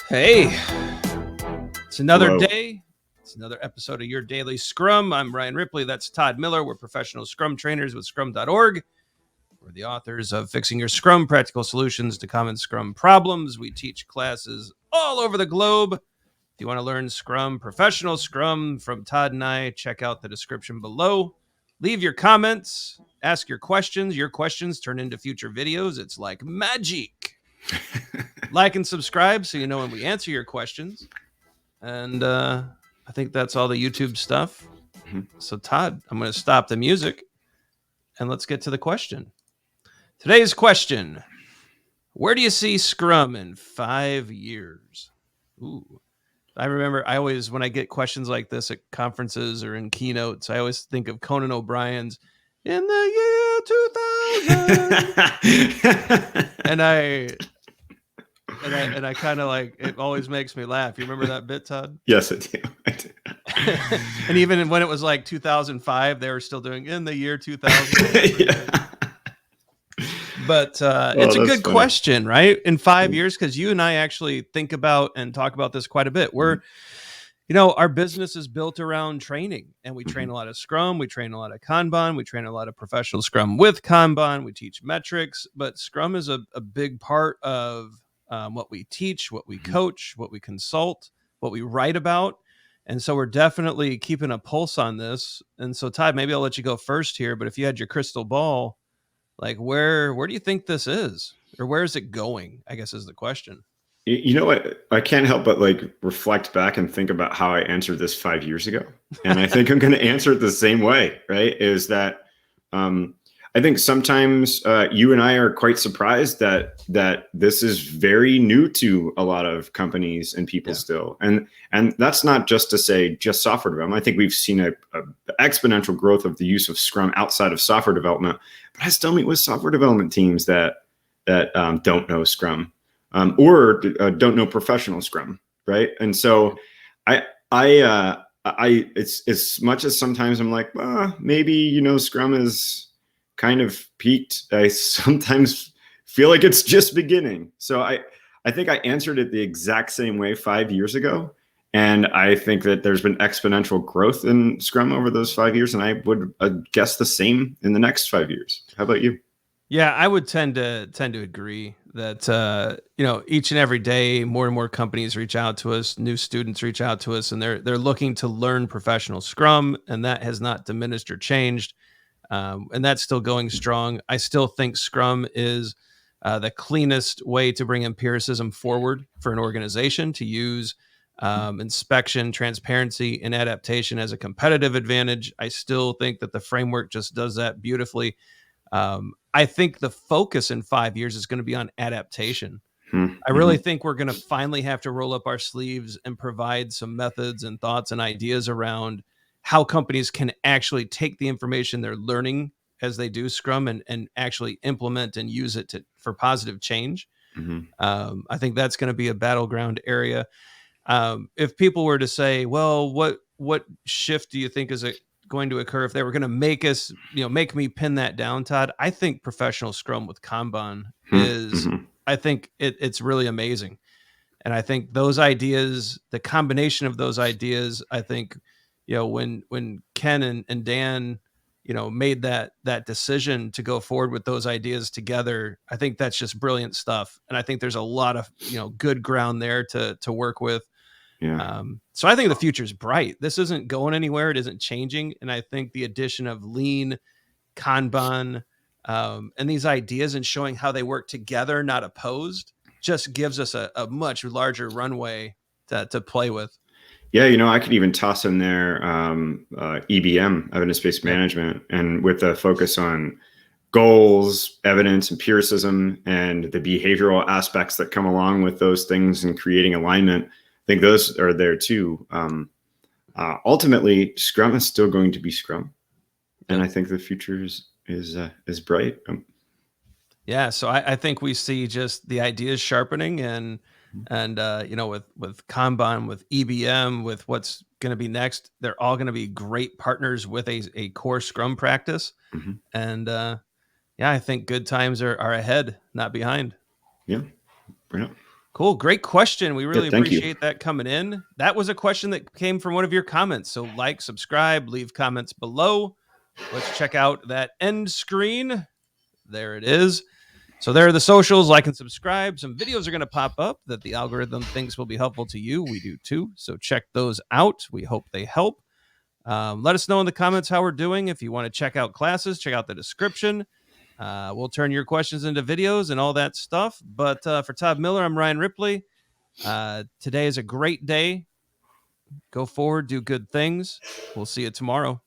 Hey, it's another Hello. day. It's another episode of Your Daily Scrum. I'm Ryan Ripley. That's Todd Miller. We're professional Scrum trainers with Scrum.org. We're the authors of Fixing Your Scrum, Practical Solutions to Common Scrum Problems. We teach classes all over the globe. If you want to learn Scrum, professional Scrum from Todd and I, check out the description below. Leave your comments, ask your questions. Your questions turn into future videos. It's like magic. Like and subscribe so you know when we answer your questions. And I think that's all the YouTube stuff. So, Todd, I'm going to stop the music and let's get to the question. Today's question: where do you see Scrum in 5 years? Ooh. I remember when I get questions like this at conferences or in keynotes, I always think of Conan O'Brien's "In the year 2000." and I kind of like, it always makes me laugh. You remember that bit, Todd? Yes, I do. And even when it was like 2005, they were still doing "In the year 2000." Yeah. But it's a good funny. question, right? In 5 years, because you and I actually think about and talk about this quite a bit. Our business is built around training, and we train a lot of Scrum, we train a lot of Kanban, we train a lot of professional Scrum with Kanban, we teach metrics, but Scrum is a big part of what we teach, what we coach, what we consult, what we write about. And so we're definitely keeping a pulse on this. And so, Todd, maybe I'll let you go first here, but if you had your crystal ball, like where do you think this is, or where is it going, I guess is the question. You know what? I can't help but reflect back and think about how I answered this 5 years ago. And I think I'm going to answer it the same way, right? Is that I think sometimes you and I are quite surprised that this is very new to a lot of companies and people still. And that's not just to say just software development. I think we've seen a exponential growth of the use of Scrum outside of software development. But I still meet with software development teams that don't know Scrum. Or don't know professional Scrum, right? And so it's as much as sometimes I'm like, maybe Scrum is kind of peaked. I sometimes feel like it's just beginning. So I think I answered it the exact same way 5 years ago, and I think that there's been exponential growth in Scrum over those 5 years, and I would guess the same in the next 5 years. How about you? Yeah, I would tend to agree that each and every day more and more companies reach out to us, new students reach out to us, and they're looking to learn professional Scrum, and that has not diminished or changed, and that's still going strong. I still think Scrum is the cleanest way to bring empiricism forward for an organization to use. Inspection, transparency, and adaptation as a competitive advantage. I still think that the framework just does that beautifully. I think the focus in 5 years is going to be on adaptation. I really think we're going to finally have to roll up our sleeves and provide some methods and thoughts and ideas around how companies can actually take the information they're learning as they do Scrum and actually implement and use it for positive change. I think that's going to be a battleground area. If people were to say, well, what shift do you think is going to occur if they were going to make me pin that down, Todd? I think professional Scrum with Kanban is, I think it's really amazing. And I think those ideas, the combination of those ideas, I think, when Ken and Dan, made that decision to go forward with those ideas together, I think that's just brilliant stuff. And I think there's a lot of, good ground there to work with. Yeah. So I think the future is bright. This isn't going anywhere. It isn't changing. And I think the addition of lean, Kanban, and these ideas and showing how they work together, not opposed, just gives us a much larger runway to play with. Yeah, I could even toss in there EBM, evidence-based management, and with a focus on goals, evidence, empiricism, and the behavioral aspects that come along with those things and creating alignment. I think those are there too. Ultimately, Scrum is still going to be Scrum, and I think the future is bright. Yeah, so I think we see just the ideas sharpening and with Kanban, with EBM, with what's going to be next, they're all going to be great partners with a core Scrum practice. And I think good times are ahead, not behind. Yeah. Cool. Great question. We really Yeah, thank you. appreciate that coming in. That was a question that came from one of your comments. So like, subscribe, leave comments below. Let's check out that end screen. There it is. So there are the socials. Like and subscribe. Some videos are going to pop up that the algorithm thinks will be helpful to you. We do too. So check those out. We hope they help. Let us know in the comments how we're doing. If you want to check out classes, check out the description. We'll turn your questions into videos and all that stuff. But for Todd Miller, I'm Ryan Ripley. Today is a great day. Go forward, do good things. We'll see you tomorrow.